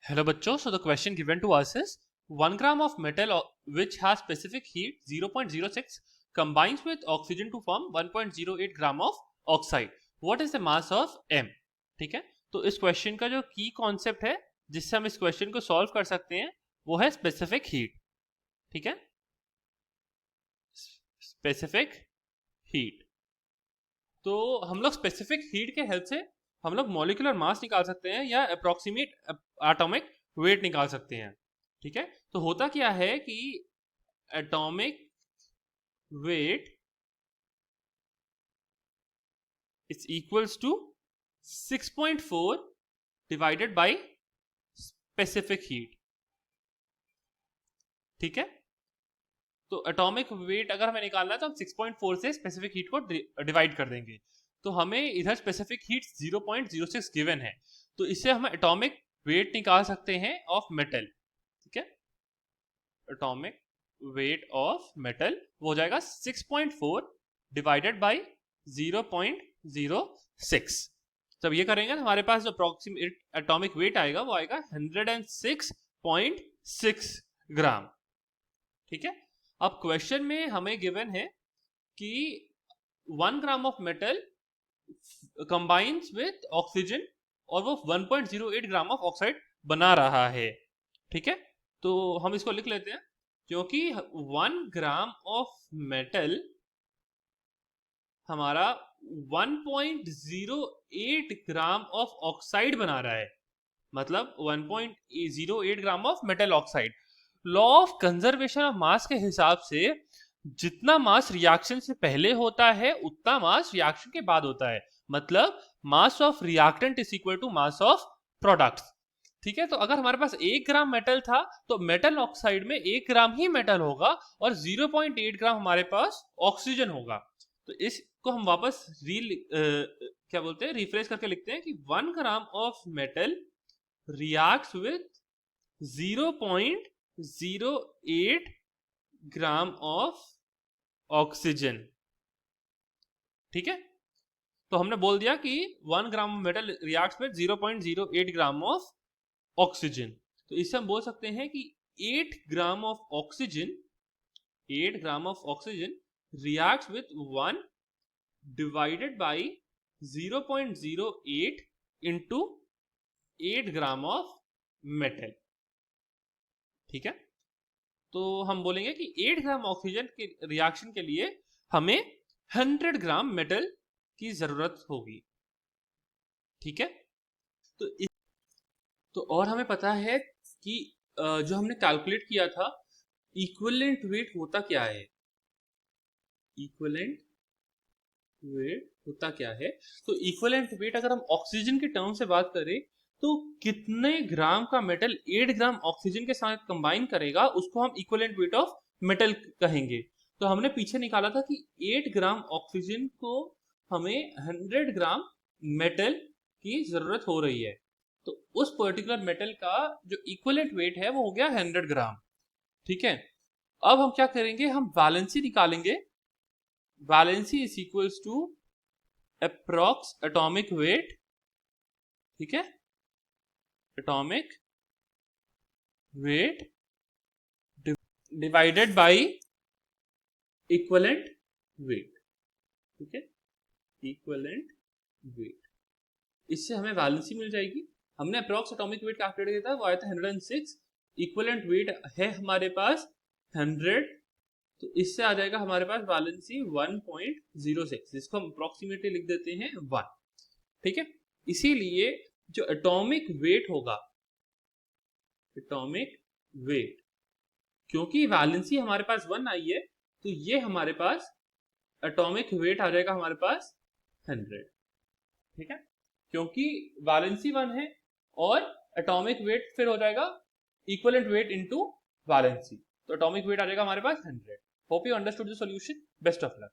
Hello bachcho, so the question given to us is 1 gram of metal which has specific heat 0.06 combines with oxygen to form 1.08 gram of oxide. What is the mass of M? ठीक है, तो इस question का जो की concept है जिससे हम इस क्वेश्चन को सॉल्व कर सकते हैं वो है स्पेसिफिक हीट. ठीक है, स्पेसिफिक हीट. तो हम लोग स्पेसिफिक हीट के हेल्प से हम लोग मॉलिक्यूलर मास निकाल सकते हैं या अप्रोक्सीमेट एटॉमिक वेट निकाल सकते हैं. ठीक है, तो होता क्या है कि atomic weight is equals to 6.4 divided by specific heat. ठीक है, तो एटॉमिक वेट अगर हमें निकालना है तो हम 6.4 से स्पेसिफिक हीट को डिवाइड कर देंगे. तो हमें इधर स्पेसिफिक हीट 0.06 गिवन है, तो इससे हम एटॉमिक वेट निकाल सकते हैं ऑफ मेटल. ठीक है, एटॉमिक वेट ऑफ मेटल वो हो जाएगा 6.4 डिवाइडेड बाय 0.06. जब ये करेंगे तो हमारे पास जो अप्रोक्सीमेट एटॉमिक वेट आएगा वो आएगा 106.6 ग्राम. ठीक है, अब क्वेश्चन में हमें गिवन है कि 1 gram of metal combines with oxygen और वो 1.08 ग्राम ऑफ ऑक्साइड बना रहा है. ठीक है, तो हम इसको लिख लेते हैं क्योंकि 1 ग्राम ऑफ मेटल हमारा 1.08 ग्राम ऑफ ऑक्साइड बना रहा है, मतलब 1.08 ग्राम of metal oxide. Law of conservation of mass के हिसाब से जितना मास रिएक्शन से पहले होता है उतना मास रिएक्शन के बाद होता है, मतलब mass of reactant is equal to mass of product. ठीक है, तो अगर हमारे पास 1 ग्राम मेटल था तो मेटल ऑक्साइड में 1 ग्राम ही मेटल होगा और 0.8 ग्राम हमारे पास ऑक्सीजन होगा. तो इसको हम वापस क्या बोलते हैं, रिफ्रेश करके लिखते हैं कि 1 gram of metal reacts with 0.08 gram of oxygen. ठीक है, तो हमने बोल दिया कि 1 gram metal reacts with 0.08 gram of oxygen. तो इससे हम बोल सकते हैं कि 8 gram of oxygen reacts with 1 divided by 0.08 into 8 gram of metal. ठीक है, तो हम बोलेंगे कि 8 ग्राम ऑक्सीजन के रिएक्शन के लिए हमें 100 ग्राम मेटल की जरूरत होगी. ठीक है, तो और हमें पता है कि जो हमने कैलकुलेट किया था इक्विवेलेंट वेट होता क्या है. इक्विवेलेंट वेट होता क्या है, तो इक्विवेलेंट वेट अगर हम ऑक्सीजन के टर्म से बात करें तो कितने ग्राम का मेटल 8 ग्राम ऑक्सीजन के साथ कंबाइन करेगा उसको हम इक्विवेलेंट वेट ऑफ मेटल कहेंगे. तो हमने पीछे निकाला था कि 8 ग्राम ऑक्सीजन को हमें 100 ग्राम मेटल की जरूरत हो रही है, तो उस पर्टिकुलर मेटल का जो इक्विवेलेंट वेट है वो हो गया 100 ग्राम. ठीक है, अब हम क्या करेंगे, हम वैलेंसी निकालेंगे. Valency is equals to approx atomic weight. ठीक है, atomic weight divided by equivalent weight. ठीक है, इक्विवेलेंट वेट, इससे हमें वैलेंसी मिल जाएगी. हमने अप्रॉक्स एटॉमिक वेट कैलकुलेट किया था, वो आया था 106. इक्विवेलेंट वेट है हमारे पास 100, तो इससे आ जाएगा हमारे पास वैलेंसी 1.06, जिसको हम अप्रोक्सीमेटली लिख देते हैं 1. ठीक है, इसीलिए जो एटॉमिक वेट होगा, एटॉमिक वेट, क्योंकि वैलेंसी हमारे पास 1 आई है तो ये हमारे पास एटॉमिक वेट आ जाएगा हमारे पास 100. ठीक है, क्योंकि वैलेंसी 1 है और एटॉमिक वेट फिर हो जाएगा इक्विवेलेंट वेट इनटू वैलेंसी, तो एटॉमिक वेट आ जाएगा हमारे पास 100. Hope you understood the solution. Best of luck.